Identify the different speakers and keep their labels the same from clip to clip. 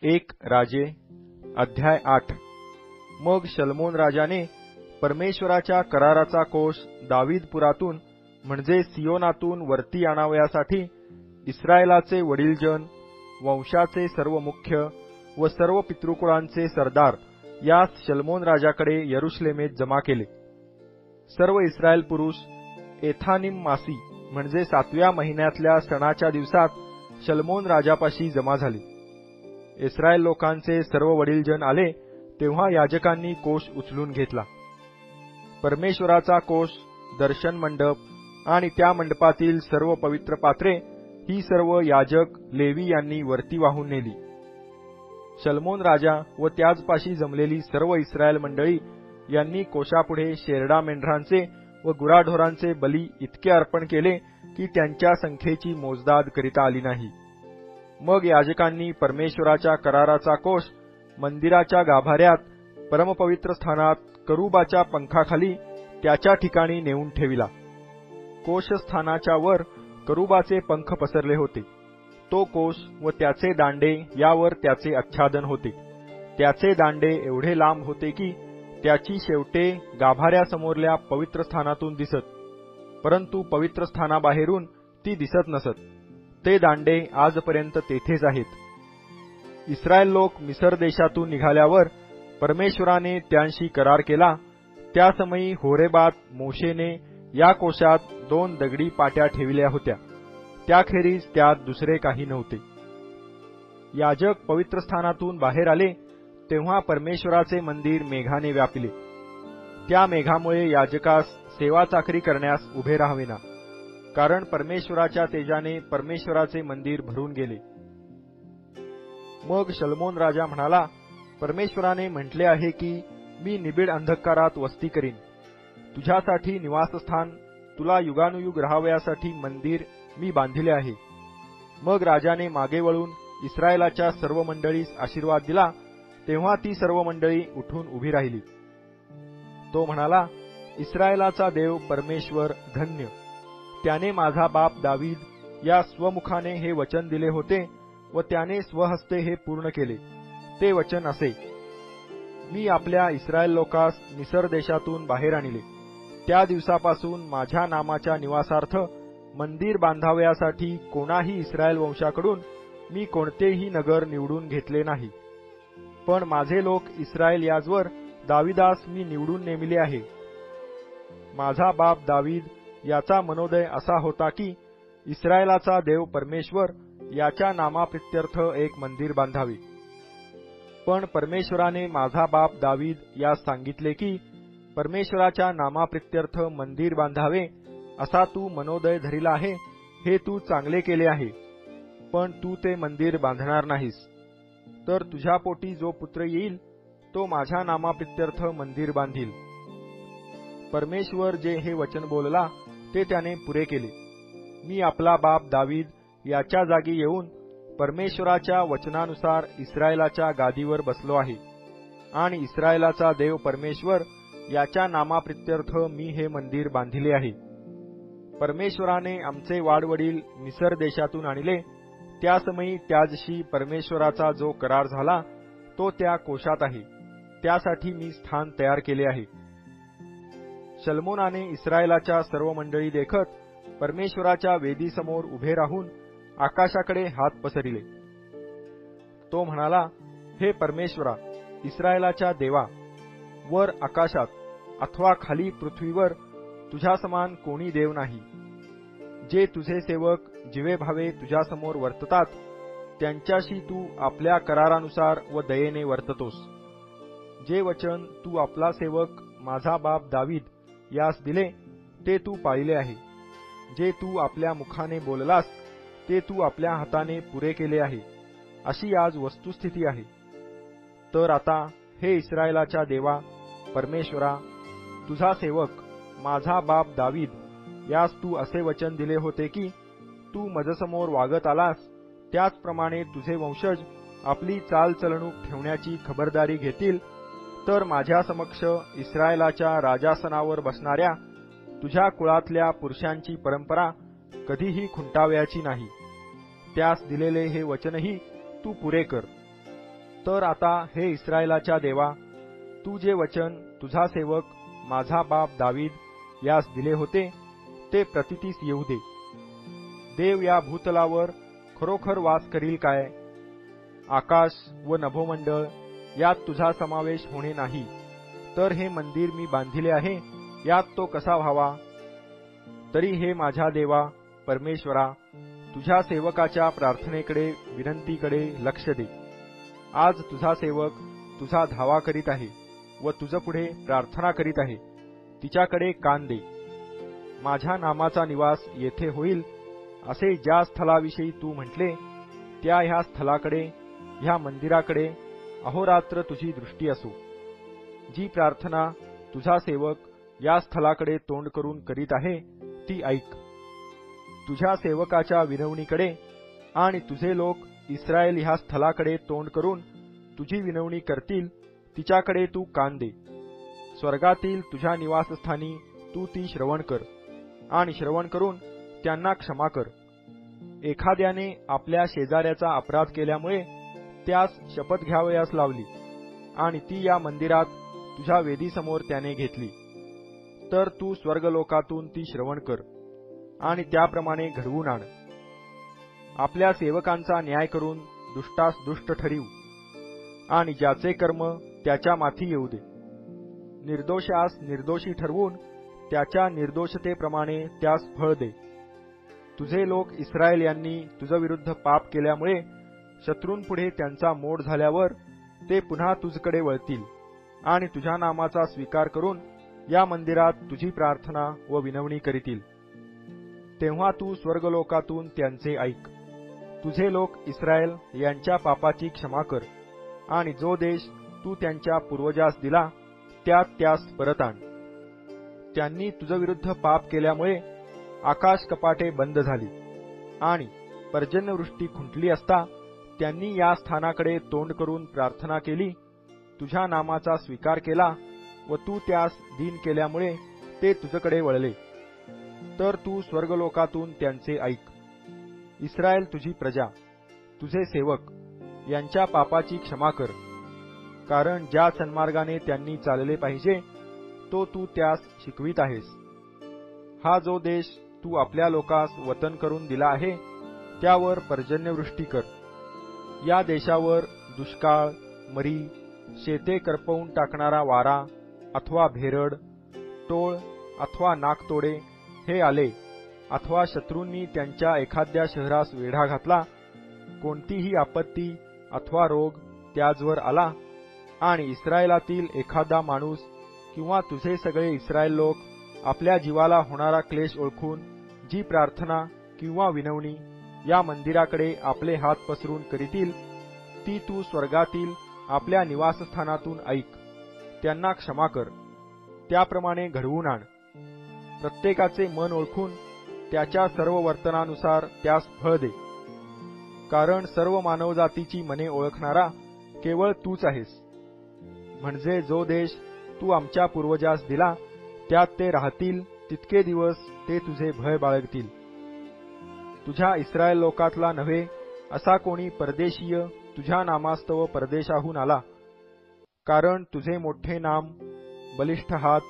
Speaker 1: एक राजे अध्याय 8। मग शलोमोन राजाने परमेश्वराच्या कराराचा कोष दावीदपुरातून म्हणजे सियोनातून वरती आणावयासाठी इस्रायलाचे वडीलजन, वंशाचे सर्व मुख्य व सर्व पितृकुळांचे सरदार यास शलोमोन राजाकडे यरुशलेमेत जमा केले। सर्व इस्रायल पुरुष एथानिम मासी म्हणजे 7व्या महिन्यातल्या सणाच्या दिवसात शलोमोन राजापाशी जमा झाले। इस्रायल लोकांचे सर्व वडीलजन आले तेव्हा याजकांनी कोष उचलून घेतला। परमेश्वराचा कोष, दर्शन मंडप आणि त्या मंडपातील सर्व पवित्र पात्रे ही सर्व याजक लेवी यांनी वरती वाहून नेली। शलोमोन राजा व त्याचपाशी जमलेली सर्व इस्रायल मंडळी यांनी कोशापुढे शेरडा मेंढरांचे व गुराढोरांचे बली इतके अर्पण केले की त्यांच्या संख्येची मोजदाद करिता आली नाही। मग याजकांनी परमेश्वराच्या कराराचा कोष मंदिराच्या गाभाऱ्यात परमपवित्र स्थानात करूबाच्या पंखाखाली त्याच्या ठिकाणी नेऊन ठेविला। कोषस्थानाच्या वर करूबाचे पंख पसरले होते। तो कोष व त्याचे दांडे यावर त्याचे आच्छादन होते। त्याचे दांडे एवढे लांब होते की त्याची शेवटे गाभाऱ्यासमोरल्या पवित्र स्थानातून दिसत, परंतु पवित्र स्थानाबाहेरून ती दिसत नसत। ते दांडे आजपर्यंत तेथेच आहेत। इस्रायल लोक मिस्र देशातून निघाल्यावर परमेश्वराने त्यांशी करार केला। त्या समयी होरेबात मोशेने या कोशात 2 दगडी पाट्या ठेविल्या होत्या, त्याखेरीज त्यात दुसरे काही नव्हते। याजक पवित्र स्थानातून बाहेर आले तेव्हा परमेश्वराचे मंदिर मेघाने व्यापिले। त्या मेघामुळे याजकास सेवा चाकरी करण्यास उभे राहावेना, कारण परमेश्वराच्या तेजाने परमेश्वराचे मंदिर भरून गेले। मग शलोमोन राजा म्हणाला, परमेश्वराने म्हटले आहे की मी निबिड अंधकारात वस्ती करीन, तुझ्यासाठी निवासस्थान, तुला युगानुयुग राहावयासाठी मंदिर मी बांधिले आहे। मग राजाने मागे वळून इस्रायलाच्या सर्व मंडळीस आशीर्वाद दिला। तेव्हा ती सर्व मंडळी उठून उभी राहिली। तो म्हणाला, इस्रायलाचा देव परमेश्वर धन्य, त्याने माझा बाप दावीद या स्वमुखाने हे वचन दिले होते व त्याने स्वहस्ते हे पूर्ण केले। ते वचन असे, मी आपल्या इस्रायल लोकास मिस्र देशातून बाहेर आणले, त्या दिवसापासून माझ्या नामाच्या निवासार्थ मंदिर बांधावयासाठी कोणाही इस्रायल वंशाकडून मी कोणतेही नगर निवडून घेतले नाही, पण माझे लोक इस्रायल याजवर दाविदास मी निवडून नेमिले आहे। माझा बाप दावीद याचा मनोदय असा होता की इस्रायलाचा देव परमेश्वर याच्या नामाप्रित्यर्थ एक मंदिर बांधावे। पण परमेश्वराने माझा बाप दावीद यास सांगितले की परमेश्वराच्या नामाप्रित्यर्थ मंदिर बांधावे असा तू मनोदय धरिला आहे, हे तू चांगले केले आहे, पण तू ते मंदिर बांधणार नाहीस, तर तुझ्या पोटी जो पुत्र येईल तो माझ्या नामाप्रित्यर्थ मंदिर बांधील। परमेश्वर जे हे वचन बोलला ते त्याने पुरे केले। मी आपला बाप दावीद याच्या जागी येऊन परमेश्वराच्या वचनानुसार इस्रायलाच्या गादीवर बसलो आहे आणि इस्रायलाचा देव परमेश्वर याच्या नामाप्रित्यर्थ मी हे मंदिर बांधिले आहे। परमेश्वराने आमचे वाडवडील मिस्र देशातून आणले, त्या समयी त्याजशी परमेश्वराचा जो करार झाला तो त्या कोशात आहे, त्यासाठी मी स्थान तयार केले आहे। शलोमोनाने इस्रायलाच्या सर्व मंडळी देखत परमेश्वराच्या वेदीसमोर उभे राहून आकाशाकडे हात पसरिले। तो म्हणाला, हे परमेश्वरा, इस्रायलाच्या देवा, वर आकाशात अथवा खाली पृथ्वीवर तुझ्या समान कोणी देव नाही। जे तुझे सेवक जिवेभावे तुझ्यासमोर वर्ततात त्यांच्याशी तू आपल्या करारानुसार व दयेने वर्ततोस। जे वचन तू आपला सेवक माझा बाप दावीद यास दिले ते तू पाळले आहे। जे तू आपल्या मुखाने बोललास ते तू आपल्या हाताने पुरे केले आहे, अशी आज वस्तुस्थिती आहे। तर आता हे इस्रायलाच्या देवा परमेश्वरा, तुझा सेवक माझा बाप दावीद यास तू असे वचन दिले होते की तू मजसमोर वागत आलास त्याचप्रमाणे तुझे वंशज आपली चालचलणूक ठेवण्याची खबरदारी घेतील, तर माझ्या समक्ष इस्रायलाच्या राजासनावर बसणाऱ्या तुझ्या कुळातल्या पुरुषांची परंपरा कधीही खुंटावयाची नाही। त्यास दिलेले हे वचनही तू पुरे कर। तर आता हे इस्रायलाच्या देवा, तू जे वचन तुझा सेवक माझा बाप दावीद यास दिले होते ते प्रतीतीस येऊ दे. देव या भूतलावर खरोखर वास करील काय? आकाश व नभोमंडळ यात तुझा समावेश होणे नाही, तर हे मंदिर मी बांधिले आहे यात तो कसा व्हावा? तरी हे माझ्या देवा परमेश्वरा, तुझ्या सेवकाच्या प्रार्थनेकडे विनंतीकडे लक्ष दे. आज तुझा सेवक तुझा धावा करीत आहे व तुझ पुढे प्रार्थना करीत आहे, तिच्याकडे कान दे. माझ्या नामाचा निवास येथे होईल असे ज्या स्थलाविषयी तू म्हटले त्या ह्या स्थलाकडे, ह्या मंदिराकडे अहोरात्र तुझी दृष्टी असो. जी प्रार्थना तुझा सेवक या स्थलाकडे तोंड करून करीत आहे ती ऐक. तुझ्या सेवकाच्या विनवणीकडे आणि तुझे लोक इस्रायल ह्या स्थलाकडे तोंड करून तुझी विनवणी करतील तिच्याकडे तू कान दे. स्वर्गातील तुझ्या निवासस्थानी तू ती श्रवण कर आणि श्रवण करून त्यांना क्षमा कर. एखाद्याने आपल्या शेजाऱ्याचा अपराध केल्यामुळे त्यास शपथ घ्यावयास लावली आणि ती या मंदिरात तुझ्या वेदीसमोर त्याने घेतली, तर तू स्वर्गलोकातून ती श्रवण कर आणि त्याप्रमाणे घडवून आण. आपल्या सेवकांचा न्याय करून दुष्टास दुष्ट ठरीव आणि ज्याचे कर्म त्याच्या माथी येऊ दे. निर्दोषास निर्दोषी ठरवून त्याच्या निर्दोषतेप्रमाणे त्यास फळ दे. तुझे लोक इस्रायल यांनी तुझविरुद्ध पाप केल्यामुळे शत्रूंपुढे त्यांचा मोड झाल्यावर ते पुन्हा तुझकडे वळतील आणि तुझ्या नामाचा स्वीकार करून या मंदिरात तुझी प्रार्थना व विनवणी करीतील. तेव्हा तू स्वर्गलोकातून त्यांचे ऐक. तुझे लोक इस्रायल यांच्या पापाची क्षमा कर आणि जो देश तू त्यांच्या पूर्वजास दिला त्यात त्यास परत आण. त्यांनी तुझविरुद्ध पाप केल्यामुळे आकाश कपाटे बंद झाली आणि पर्जन्यवृष्टी खुंटली असता त्यांनी या स्थानाकडे तोंड करून प्रार्थना केली, तुझ्या नामाचा स्वीकार केला व तू त्यास दीन केल्यामुळे ते तुझकडे वळले. तर तू स्वर्गलोकातून त्यांचे ऐक. इस्रायल तुझी प्रजा, तुझे सेवक यांच्या पापाची क्षमा कर, कारण ज्या सन्मार्गाने त्यांनी चालले पाहिजे तो तू त्यास शिकवित आहेस. हा जो देश तू आपल्या लोकास वतन करून दिला आहे त्यावर पर्जन्यवृष्टी कर. या देशावर दुष्काळ, मरी, शेते करपवून टाकणारा वारा अथवा भेरड, टोळ अथवा नाकतोडे हे आले, अथवा शत्रूंनी त्यांच्या एखाद्या शहरास वेढा घातला, कोणतीही आपत्ती अथवा रोग त्याजवर आला आणि इस्रायलातील एखादा माणूस किंवा तुझे सगळे इस्रायल लोक आपल्या जीवाला होणारा क्लेश ओळखून जी प्रार्थना किंवा विनवणी या मंदिराकडे आपले हात पसरून करीतील ती तू स्वर्गातील आपल्या निवासस्थानातून ऐक. त्यांना क्षमा कर, त्याप्रमाणे घडवून आण. प्रत्येकाचे मन ओळखून त्याच्या सर्व वर्तनानुसार त्यास फळ दे, कारण सर्व मानवजातीची मने ओळखणारा केवळ तूच आहेस. म्हणजे जो देश तू आमच्या पूर्वजास दिला त्यात ते राहतील तितके दिवस ते तुझे भय बाळगतील. तुझ्या इस्रायल लोकातला नव्हे असा कोणी परदेशीय तुझ्या नामास्तव परदेशाहून आला, कारण तुझे मोठे नाम, बलिष्ठ हात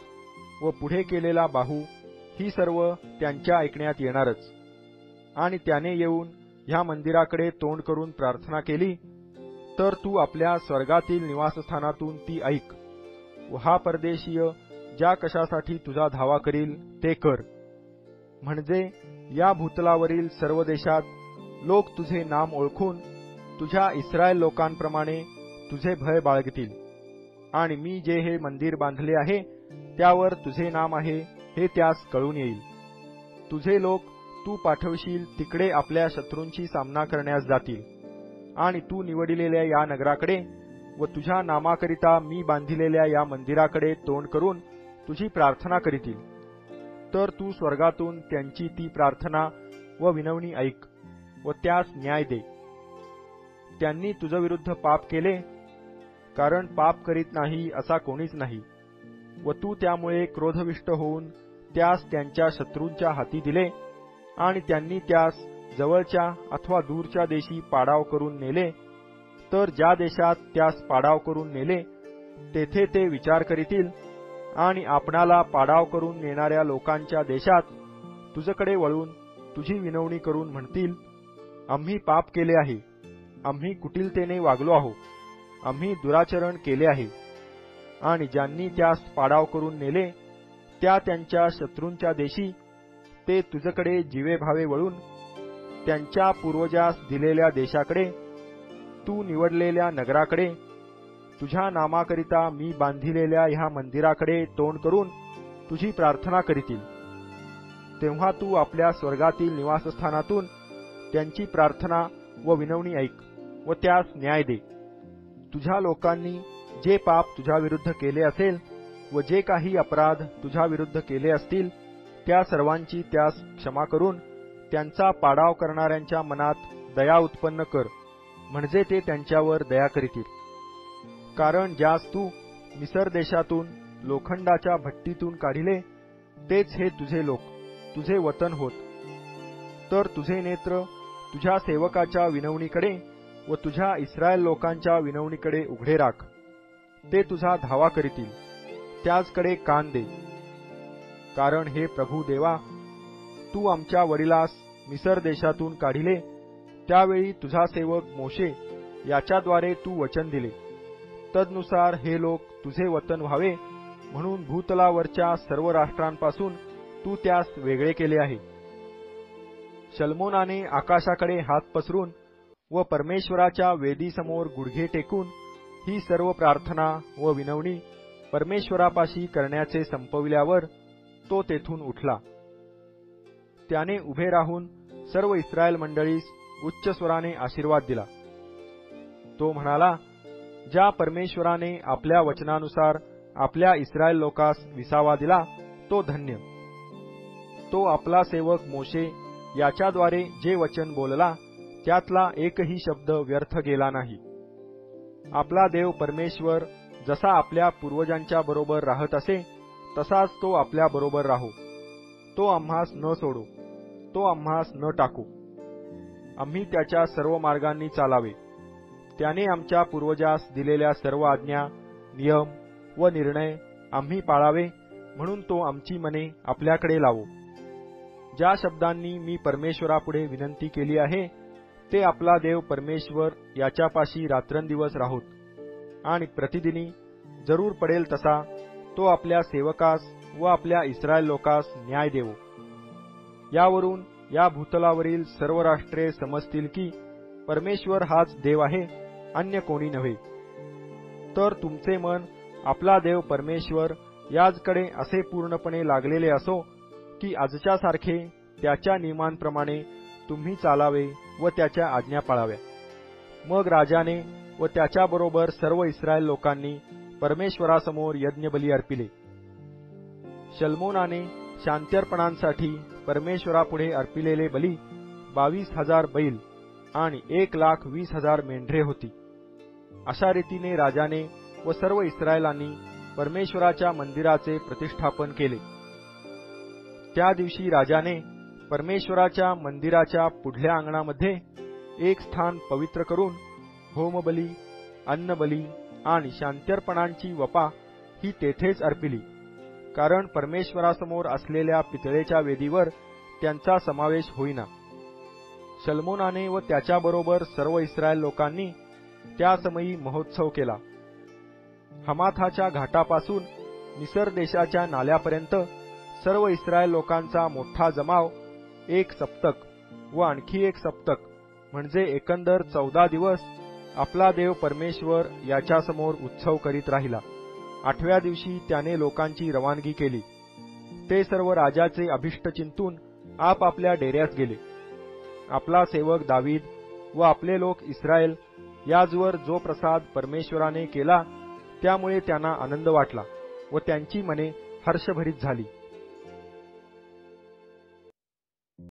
Speaker 1: व पुढे केलेला बाहू ही सर्व त्यांच्या ऐकण्यात येणारच. आणि त्याने येऊन ह्या मंदिराकडे तोंड करून प्रार्थना केली तर तू आपल्या स्वर्गातील निवासस्थानातून ती ऐक व हा परदेशीय ज्या कशासाठी तुझा धावा करील ते कर. म्हणजे या भूतलावरील सर्व देशात लोक तुझे नाम ओळखून तुझ्या इस्रायल लोकांप्रमाणे तुझे भय बाळगतील. आणि मी जे हे मंदिर बांधले आहे त्यावर तुझे नाम आहे हे त्यास कळून येईल. तुझे लोक तू पाठवशील तिकडे आपल्या शत्रूंशी सामना करण्यास जातील आणि तू निवडिलेल्या या नगराकडे व तुझ्या नामाकरिता मी बांधिलेल्या या मंदिराकडे तोंड करून तुझी प्रार्थना करीतील. तर तू स्वर्गातून त्यांची ती प्रार्थना व विनवणी ऐक व त्यास न्याय दे. त्यांनी तुझविरुद्ध पाप केले, कारण पाप करीत नाही असा कोणीच नाही, व तू त्यामुळे क्रोधविष्ट होऊन त्यास त्यांच्या शत्रूंच्या हाती दिले आणि त्यांनी त्यास जवळच्या अथवा दूरच्या देशी पाडाव करून नेले. तर ज्या देशात त्यास पाडाव करून नेले तेथे ते विचार करीतील आणि आपणाला पाडाव करून नेणाऱ्या लोकांच्या देशात तुझ्याकडे वळून तुझी विनवणी करून म्हणतील, आम्ही पाप केले आहे, आम्ही कुटिलतेने वागलो आहोत, आम्ही दुराचरण केले आहे. आणि ज्यांनी त्यास पाडाव करून नेले त्या त्यांच्या शत्रूंच्या देशी ते तुझ्याकडे जीवेभावे वळून त्यांच्या पूर्वजास दिलेल्या देशाकडे, तू निवडलेल्या नगराकडे, तुझ्या नामाकरिता मी बांधिलेल्या ह्या मंदिराकडे तोंड करून तुझी प्रार्थना करीतील. तेव्हा तू आपल्या स्वर्गातील निवासस्थानातून त्यांची प्रार्थना व विनवणी ऐक व त्यास न्याय दे. तुझ्या लोकांनी जे पाप तुझ्या विरुद्ध केले असेल व जे काही अपराध तुझ्या विरुद्ध केले असतील त्या सर्वांची त्यास क्षमा करून त्यांचा पाडाव करणाऱ्यांच्या मनात दया उत्पन्न कर, म्हणजे ते त्यांच्यावर दया करीतील. कारण ज्यास तू मिसर देशातून लोखंडाच्या भट्टीतून काढिले तेच हे तुझे लोक, तुझे वतन होत. तर तुझे नेत्र तुझ्या सेवकाच्या विनवणीकडे व तुझ्या इस्रायल लोकांच्या विनवणीकडे उघडे राख. ते तुझा धावा करीतील, त्याचकडे कान दे. कारण हे प्रभू देवा, तू आमच्या वडिलास मिसर देशातून काढिले त्यावेळी तुझा सेवक मोशे याच्याद्वारे तू वचन दिले. तदनुसार हे लोक तुझे वतन व्हावे म्हणून भूतलावरच्या सर्व राष्ट्रांपासून तू त्यास वेगळे केले आहे. शल्मोनाने आकाशाकडे हात पसरून व परमेश्वराच्या वेदीसमोर गुडघे टेकून ही सर्व प्रार्थना व विनवणी परमेश्वरापाशी करण्याचे संपविल्यावर तो तेथून उठला. त्याने उभे राहून सर्व इस्रायल मंडळीस उच्च स्वराने आशीर्वाद दिला. तो म्हणाला, ज्या परमेश्वराने आपल्या वचनानुसार आपल्या इस्रायल लोकास विसावा दिला तो धन्य. तो आपला सेवक मोशे याच्याद्वारे जे वचन बोलला त्यातला एकही शब्द व्यर्थ गेला नाही. आपला देव परमेश्वर जसा आपल्या पूर्वजांच्या बरोबर राहत असे तसाच तो आपल्या बरोबर राहो. तो आम्हास न सोडो, तो आम्हास न टाकू. आम्ही त्याच्या सर्व मार्गांनी चालावे. त्याने आमच्या पूर्वजास दिलेल्या सर्व आज्ञा, नियम व निर्णय आम्ही पाळावे म्हणून तो आमची मने आपल्याकडे लावो. ज्या शब्दांनी मी परमेश्वरापुढे विनंती केली आहे ते आपला देव परमेश्वर याच्यापाशी रात्रंदिवस राहोत आणि प्रतिदिनी जरूर पडेल तसा तो आपल्या सेवकास व आपल्या इस्रायल लोकास न्याय देवो. यावरून या भूतलावरील सर्व राष्ट्रे समजतील की परमेश्वर हाच देव आहे, अन्य कोणी नव्हे. तर तुमचे मन आपला देव परमेश्वर याचकडे असे पूर्णपणे लागलेले असो की आजच्या सारखे त्याच्या नियमांप्रमाणे तुम्ही चालावे व त्याच्या आज्ञा पाळाव्या. मग राजाने व त्याच्याबरोबर सर्व इस्रायल लोकांनी परमेश्वरासमोर यज्ञबली अर्पिले. शल्मोनाने शांत्यर्पणांसाठी परमेश्वरापुढे अर्पिलेले बली 22,000 बैल आणि 1,20,000 मेंढरे होती. अशा रीतीने राजाने व सर्व इस्रायलांनी परमेश्वराच्या मंदिराचे प्रतिष्ठापन केले. त्या दिवशी राजाने परमेश्वराच्या मंदिराच्या पुढल्या अंगणामध्ये एक स्थान पवित्र करून होमबली, अन्नबली आणि शांत्यर्पणांची वपा ही तेथेच अर्पिली. कारण परमेश्वरासमोर असलेल्या पितळेच्या वेदीवर त्यांचा समावेश होईना. शल्मोनाने व त्याच्याबरोबर सर्व इस्रायल लोकांनी त्या समयी महोत्सव केला. हमाथाच्या घाटापासून मिसर देशाच्या नाल्यापर्यंत सर्व इस्रायल लोकांचा मोठा जमाव 1 सप्तक व आणखी 1 सप्तक म्हणजे एकंदर 14 दिवस आपला देव परमेश्वर याच्यासमोर उत्सव करीत राहिला. 8व्या दिवशी त्याने लोकांची रवानगी केली. ते सर्व राजाचे अभिष्ट चिंतून आपापल्या डेऱ्यास गेले. आपला सेवक दावीद व आपले लोक इस्रायल याजवर जो प्रसाद परमेश्वराने केला त्यामुळे त्यांना आनंद वाटला व त्यांची मने हर्षभरीत झाली.